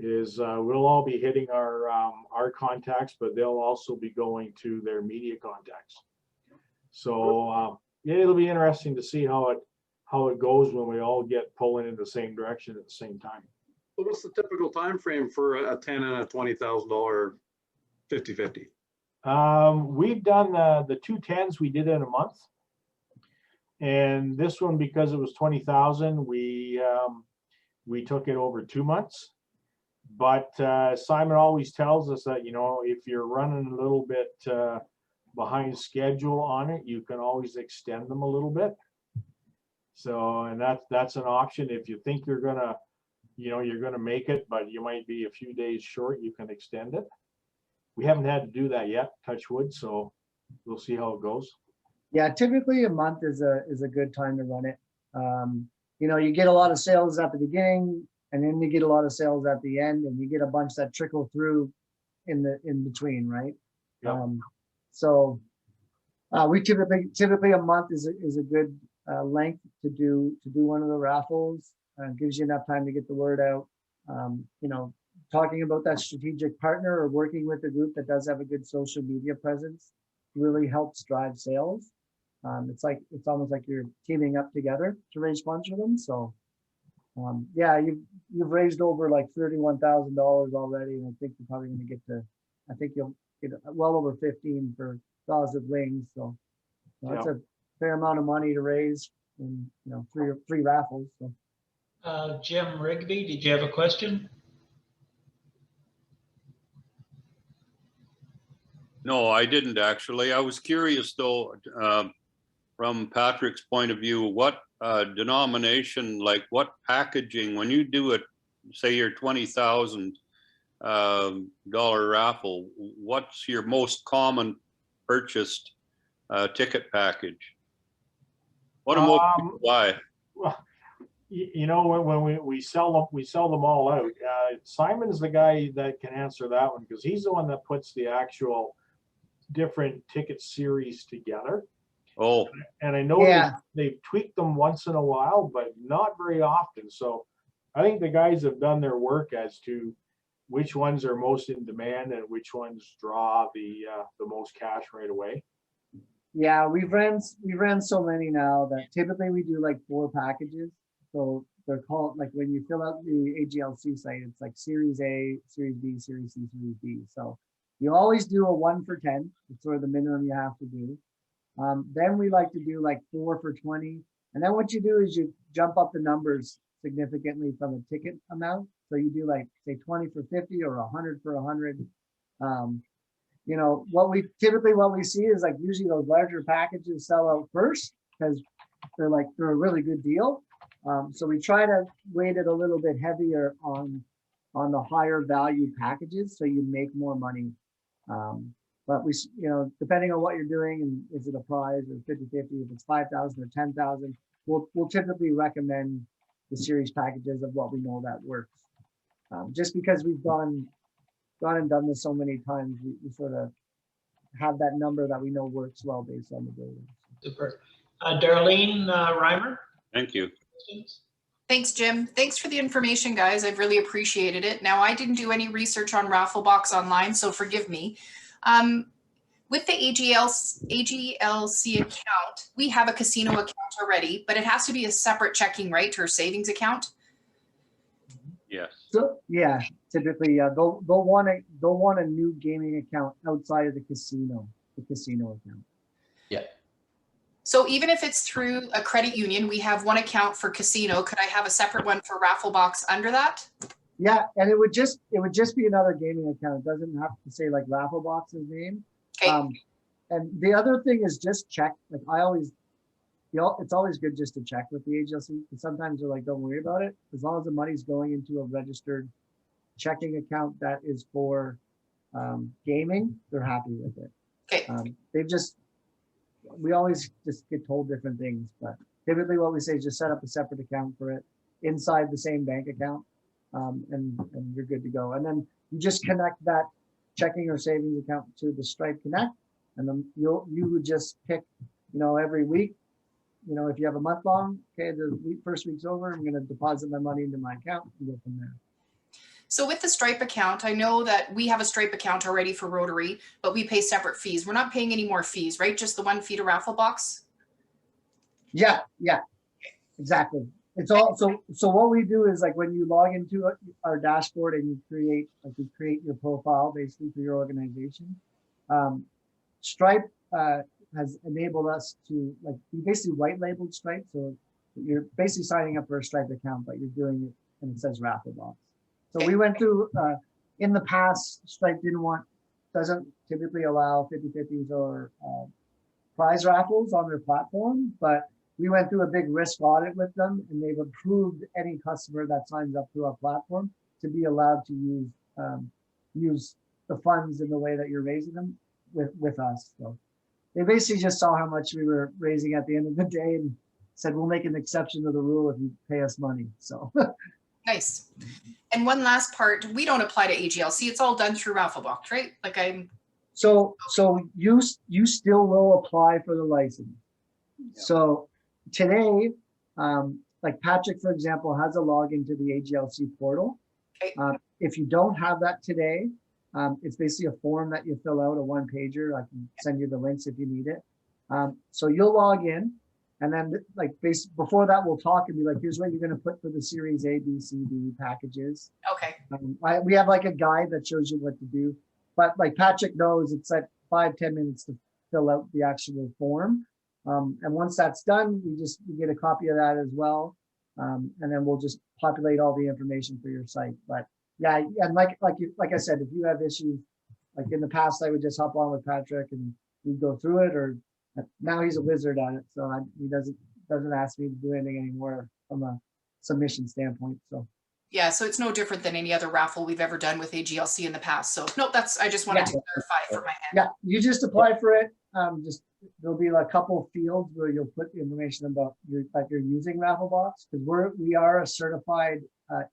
is we'll all be hitting our contacts, but they'll also be going to their media contacts. So yeah, it'll be interesting to see how it goes when we all get pulling in the same direction at the same time. So what's the typical time frame for a $10,000 and a $20,000 50/50? We've done the 2 10s we did in a month, and this one, because it was 20,000, we took it over 2 months. But Simon always tells us that, you know, if you're running a little bit behind schedule on it, you can always extend them a little bit. So, and that's an option. If you think you're gonna, you know, you're gonna make it, but you might be a few days short, you can extend it. We haven't had to do that yet, touch wood, so we'll see how it goes. Yeah, typically a month is a good time to run it. You know, you get a lot of sales at the beginning, and then you get a lot of sales at the end, and you get a bunch that trickle through in between, right? Yep. So we typically a month is a good length to do one of the raffles. Gives you enough time to get the word out. You know, talking about that strategic partner or working with a group that does have a good social media presence really helps drive sales. It's almost like you're teaming up together to raise funds for them. So yeah, you've raised over like $31,000 already, and I think you're probably going to get to, I think you'll get well over 15 for Positive Wings. So that's a fair amount of money to raise in, you know, three raffles. So. Jim Rigby, did you have a question? No, I didn't actually. I was curious though, from Patrick's point of view, what denomination, like what packaging, when you do it, say your $20,000 raffle, what's your most common purchased ticket package? What do most people buy? Well, you know, when we sell them all out. Simon's the guy that can answer that one, because he's the one that puts the actual different ticket series together. Oh, and I know they've tweaked them once in a while, but not very often. So I think the guys have done their work as to which ones are most in demand and which ones draw the most cash right away. Yeah, we've ran so many now that typically we do like 4 packages. So they're called, like when you fill out the AGLC site, it's like Series A, Series B, Series C, Series D. So you always do a 1 for 10. It's sort of the minimum you have to do. Then we like to do like 4 for 20. And then what you do is you jump up the numbers significantly from a ticket amount. So you do like say 20 for 50 or 100 for 100. You know, what we see is like usually those larger packages sell out first because they're a really good deal. So we try to weight it a little bit heavier on the higher value packages so you make more money. But we, you know, depending on what you're doing, and is it a prize or 50/50, if it's 5,000 or 10,000, we'll typically recommend the series packages of what we know that works. Just because we've gone and done this so many times, we sort of have that number that we know works well based on the data. Super. Darlene Reimer. Thank you. Thanks, Jim. Thanks for the information, guys. I've really appreciated it. Now, I didn't do any research on Rafflebox online, so forgive me. With the AGLC account, we have a casino account already, but it has to be a separate checking, right, or savings account? Yes. So yeah, typically they'll want a new gaming account outside of the casino account. Yeah. So even if it's through a credit union, we have one account for casino. Could I have a separate one for Rafflebox under that? Yeah, and it would just be another gaming account. It doesn't have to say like Rafflebox's name. Okay. And the other thing is just check. Like it's always good just to check with the AGLC. Sometimes they're like, don't worry about it. As long as the money's going into a registered checking account that is for gaming, they're happy with it. Okay. We always just get told different things, but typically what we say is just set up a separate account for it inside the same bank account, and you're good to go. And then you just connect that checking or savings account to the Stripe Connect, and then you would just pick, you know, every week, you know, if you have a month long, okay, the first week's over, I'm going to deposit my money into my account and go from there. So with the Stripe account, I know that we have a Stripe account already for Rotary, but we pay separate fees. We're not paying any more fees, right? Just the 1 fee to Rafflebox? Yeah, exactly. It's all, so what we do is like when you log into our dashboard and you create your profile basically for your organization. Stripe has enabled us to, like, we basically white labeled Stripe. So you're basically signing up for a Stripe account, but you're doing it and it says Rafflebox. So we went through, in the past, Stripe doesn't typically allow 50/50s or prize raffles on their platform, but we went through a big risk audit with them, and they've approved any customer that signs up through our platform to be allowed to use the funds in the way that you're raising them with us. So they basically just saw how much we were raising at the end of the day and said, we'll make an exception to the rule if you pay us money. So Nice. And one last part, we don't apply to AGLC. It's all done through Rafflebox, right? Like So you still will apply for the license. Yeah. So today, like Patrick, for example, has a login to the AGLC portal. Okay. If you don't have that today, it's basically a form that you fill out, a one-pager. I can send you the links if you need it. So you'll log in, and then like before that, we'll talk and be like, here's what you're going to put for the Series A, B, C, D packages. Okay. We have like a guide that shows you what to do. But like Patrick knows, it's like 5-10 minutes to fill out the actual form. And once that's done, we get a copy of that as well. And then we'll just populate all the information for your site. But yeah, and like I said, if you have issues, like in the past, I would just hop on with Patrick and we'd go through it, or now he's a wizard on it. So he doesn't ask me to do anything anymore from a submission standpoint. So. Yeah, so it's no different than any other raffle we've ever done with AGLC in the past. So no, I just wanted to clarify for my end. Yeah, you just apply for it. There'll be a couple of fields where you'll put the information about that you're using Rafflebox, because we are a certified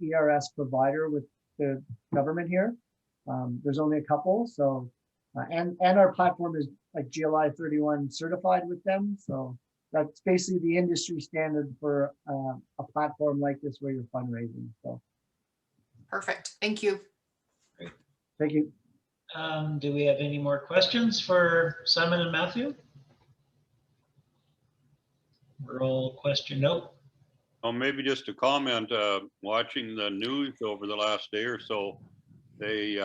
ERS provider with the government here. There's only a couple, so and our platform is like GLI 31 certified with them. So that's basically the industry standard for a platform like this where you're fundraising. So. Perfect. Thank you. Great. Thank you. Do we have any more questions for Simon and Matthew? We're all questioned out. Oh, maybe just a comment, watching the news over the last day or so, they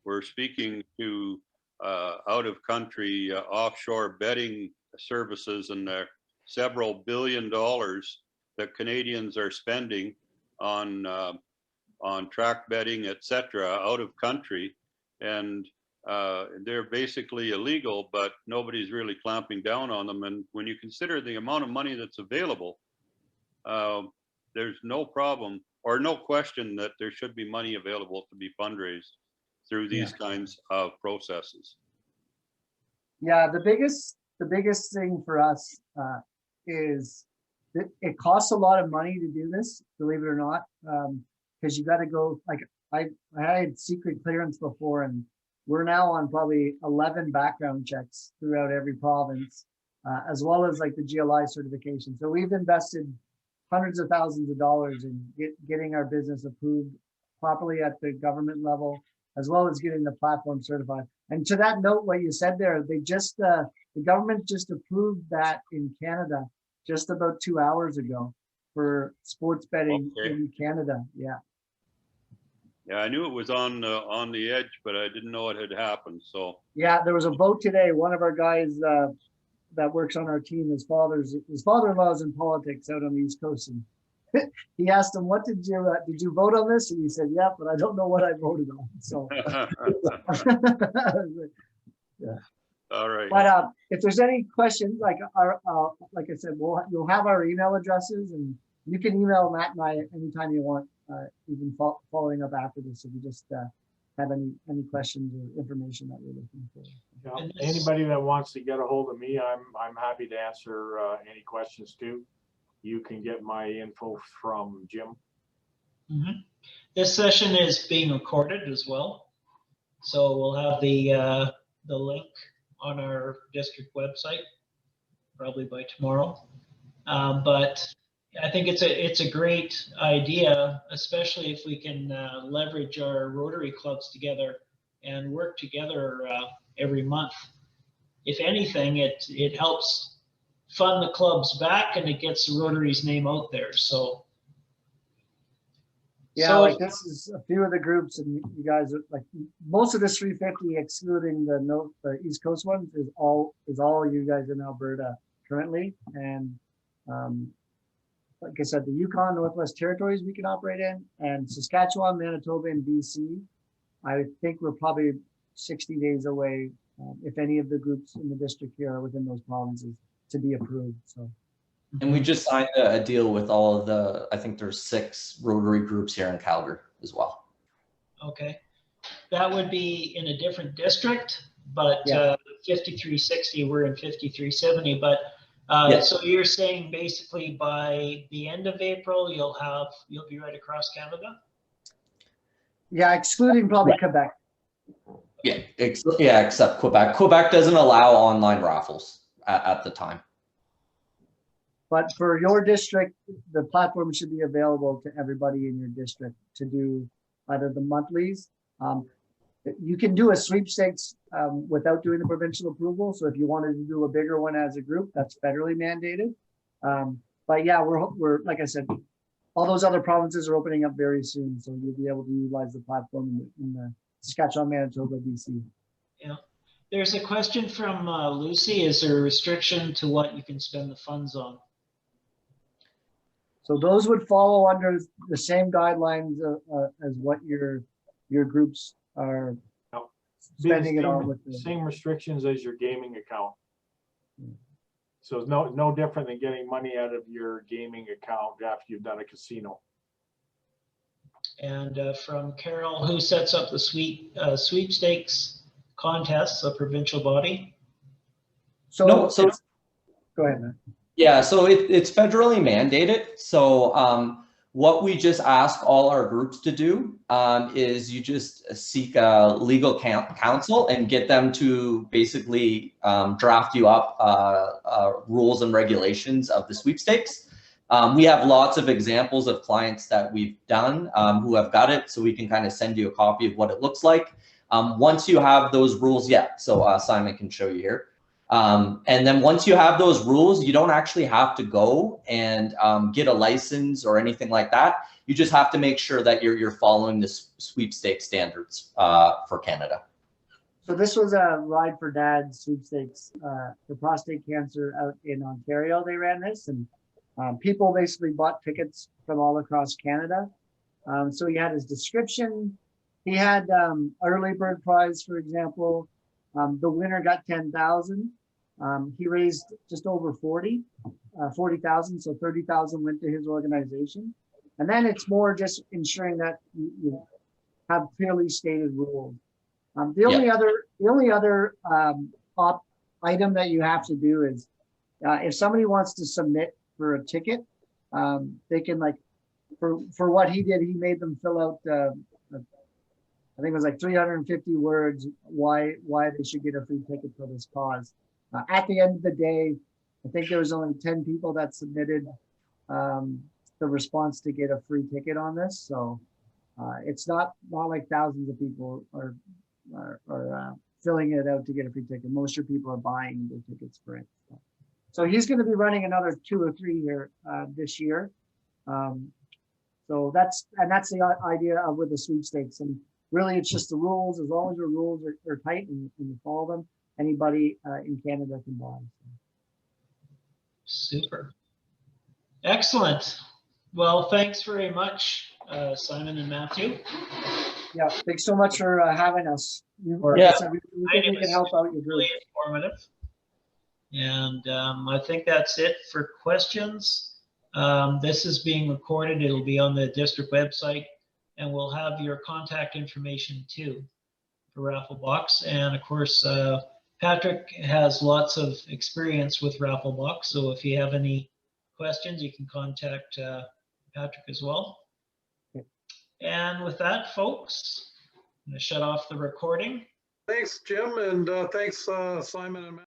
were speaking to out of country offshore betting services, and there several $1 billion that Canadians are spending on track betting, etc., out of country, and they're basically illegal, but nobody's really clamping down on them. And when you consider the amount of money that's available, there's no problem or no question that there should be money available to be fundraised through these kinds of processes. Yeah, the biggest thing for us is that it costs a lot of money to do this, believe it or not, because you got to go, like I had secret clearance before, and we're now on probably 11 background checks throughout every province, as well as like the GLI certification. So we've invested hundreds of thousands of dollars in getting our business approved properly at the government level, as well as getting the platform certified. And to that note, what you said there, they just, the government just approved that in Canada just about 2 hours ago for sports betting in Canada. Yeah. Yeah, I knew it was on the edge, but I didn't know it had happened. So yeah, there was a vote today. One of our guys that works on our team, his father-in-law is in politics out on the East Coast, and he asked him, "What did you vote on this?" And he said, "Yeah, but I don't know what I voted on." So yeah. All right. But if there's any questions, like like I said, you'll have our email addresses, and you can email Matt and I anytime you want, even following up after this if you just have any questions or information that you're looking for. Yeah, anybody that wants to get a hold of me, I'm happy to answer any questions too. You can get my info from Jim. Mm-hmm. This session is being recorded as well, so we'll have the link on our district website probably by tomorrow. But I think it's a great idea, especially if we can leverage our Rotary Clubs together and work together every month. If anything, it helps fund the clubs back, and it gets Rotary's name out there. So Yeah, so like this is a few of the groups, and you guys are like most of this 350, excluding the East Coast ones, is all you guys in Alberta currently. And like I said, the Yukon, Northwest Territories we can operate in, and Saskatchewan, Manitoba, and BC. I think we're probably 60 days away, if any of the groups in the district here are within those provinces, to be approved. So. And we just signed a deal with all of the, I think there's 6 Rotary groups here in Calgary as well. okay, that would be in a different district, but Yeah. 5360, we're in 5370. But Yes. so you're saying basically by the end of April, you'll be right across Canada? Yeah, excluding probably Quebec. Yeah, except Quebec. Quebec doesn't allow online raffles at the time. But for your district, the platform should be available to everybody in your district to do either the monthlies. You can do a sweepstakes without doing the provincial approval. So if you wanted to do a bigger one as a group, that's federally mandated. But yeah, we're like I said, all those other provinces are opening up very soon. So you'll be able to utilize the platform in the Saskatchewan, Manitoba, BC. Yeah. There's a question from Lucy. Is there a restriction to what you can spend the funds on? So those would follow under the same guidelines as what your groups are spending it on with. Same restrictions as your gaming account. So it's no different than getting money out of your gaming account after you've done a casino. And from Carol, who sets up the sweepstakes contests, a provincial body? So, no, so go ahead, man. Yeah, so it's federally mandated. So what we just ask all our groups to do is you just seek a legal counsel and get them to basically draft you up rules and regulations of the sweepstakes. We have lots of examples of clients that we've done who have got it, so we can kind of send you a copy of what it looks like. Once you have those rules, so Simon can show you here. And then once you have those rules, you don't actually have to go and get a license or anything like that. You just have to make sure that you're following the sweepstakes standards for Canada. So this was a Ride for Dad sweepstakes for prostate cancer out in Ontario. They ran this, and people basically bought tickets from all across Canada. So he had his description. He had early bird prize, for example. The winner got 10,000. He raised just over 40,000. So 30,000 went to his organization. And then it's more just ensuring that you have clearly stated rules. The only other item that you have to do is if somebody wants to submit for a ticket, they can, like, for what he did, he made them fill out I think it was like 350 words why they should get a free ticket for this cause. At the end of the day, I think there was only 10 people that submitted the response to get a free ticket on this. So it's not like thousands of people are filling it out to get a free ticket. Most of people are buying the tickets for it. So he's going to be running another 2 or 3 here this year. So that's the idea of with the sweepstakes. And really, it's just the rules. As long as your rules are tight and you follow them, anybody in Canada can buy. Super. Excellent. Well, thanks very much, Simon and Matthew. Yeah, thanks so much for having us. We think we can help out your group. Really informative. And I think that's it for questions. This is being recorded. It'll be on the district website. And we'll have your contact information too for Rafflebox. And of course, Patrick has lots of experience with Rafflebox. So if you have any questions, you can contact Patrick as well. Okay. And with that, folks, I'm going to shut off the recording. Thanks, Jim, and thanks, Simon and Matt.